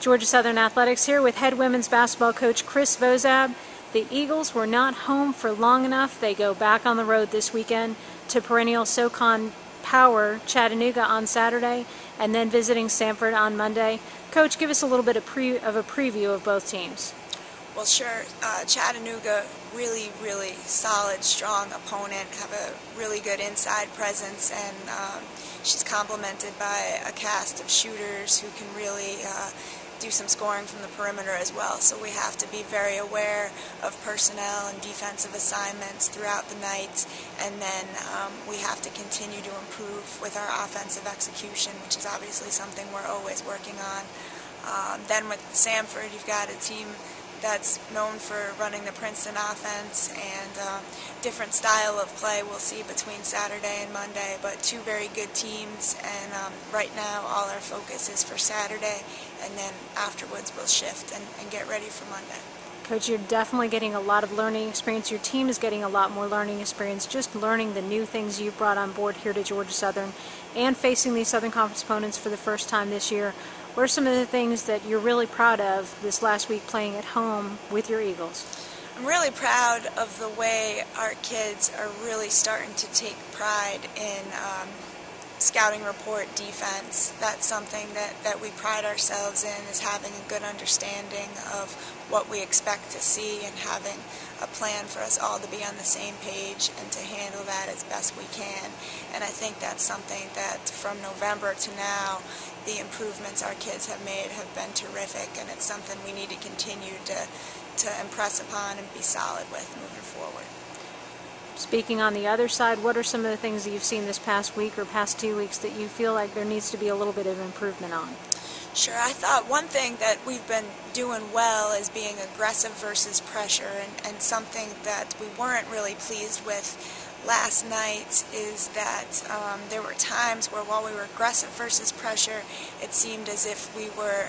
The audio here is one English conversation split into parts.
Georgia Southern Athletics here with head women's basketball coach Chris Vozab. The Eagles were not home for long enough. They go back on the road this weekend to perennial SoCon power Chattanooga on Saturday and then visiting Sanford on Monday. Coach, give us a little bit of a preview of both teams. Well, sure. Chattanooga, really solid, strong opponent, have a really good inside presence, and she's complemented by a cast of shooters who can really do some scoring from the perimeter as well. So we have to be very aware of personnel and defensive assignments throughout the night, and then we have to continue to improve with our offensive execution, which is obviously something we're always working on. Then with Sanford, you've got a team that's known for running the Princeton offense, and different style of play we'll see between Saturday and Monday, but two very good teams, and right now all our focus is for Saturday, and then afterwards we'll shift and get ready for Monday. Coach, you're definitely getting a lot of learning experience. Your team is getting a lot more learning experience, just learning the new things you've brought on board here to Georgia Southern and facing these Southern Conference opponents for the first time this year. What are some of the things that you're really proud of this last week playing at home with your Eagles? I'm really proud of the way our kids are really starting to take pride in scouting report defense. That's something that we pride ourselves in, is having a good understanding of what we expect to see and having a plan for us all to be on the same page and to handle that as best we can. And I think that's something that from November to now, the improvements our kids have made have been terrific, and it's something we need to continue to impress upon and be solid with moving forward. Speaking on the other side, what are some of the things that you've seen this past week or past 2 weeks that you feel like there needs to be a little bit of improvement on? Sure. I thought one thing that we've been doing well is being aggressive versus pressure, and something that we weren't really pleased with last night is that there were times where while we were aggressive versus pressure, it seemed as if we were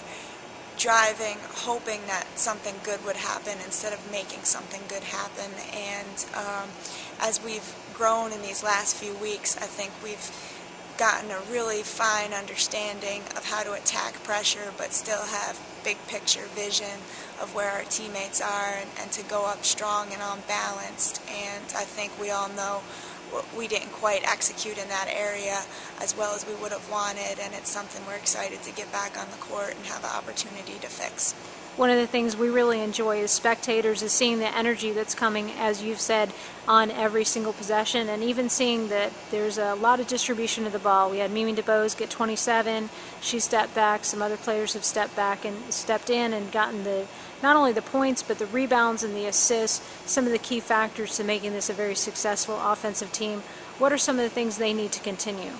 driving, hoping that something good would happen instead of making something good happen. And as we've grown in these last few weeks, I think we've gotten a really fine understanding of how to attack pressure but still have big picture vision of where our teammates are, and to go up strong and unbalanced. And I think we all know we didn't quite execute in that area as well as we would have wanted, and it's something we're excited to get back on the court and have an opportunity to fix. One of the things we really enjoy as spectators is seeing the energy that's coming, as you've said, on every single possession, and even seeing that there's a lot of distribution of the ball. We had Mimi DeBose get 27. She stepped back. Some other players have stepped back and stepped in and gotten not only the points but the rebounds and the assists, some of the key factors to making this a very successful offensive team. What are some of the things they need to continue?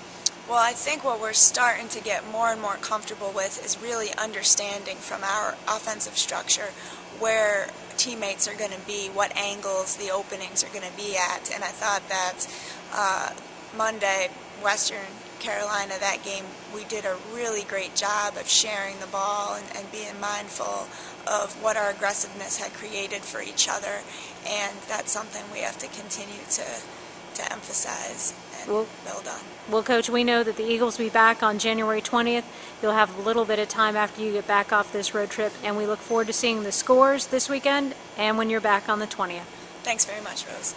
Well, I think what we're starting to get more and more comfortable with is really understanding from our offensive structure where teammates are going to be, what angles the openings are going to be at. And I thought that Monday, Western Carolina, that game, we did a really great job of sharing the ball and being mindful of what our aggressiveness had created for each other. And that's something we have to continue to emphasize and build on. Well, Coach, we know that the Eagles will be back on January 20th. You'll have a little bit of time after you get back off this road trip, and we look forward to seeing the scores this weekend and when you're back on the 20th. Thanks very much, Rose.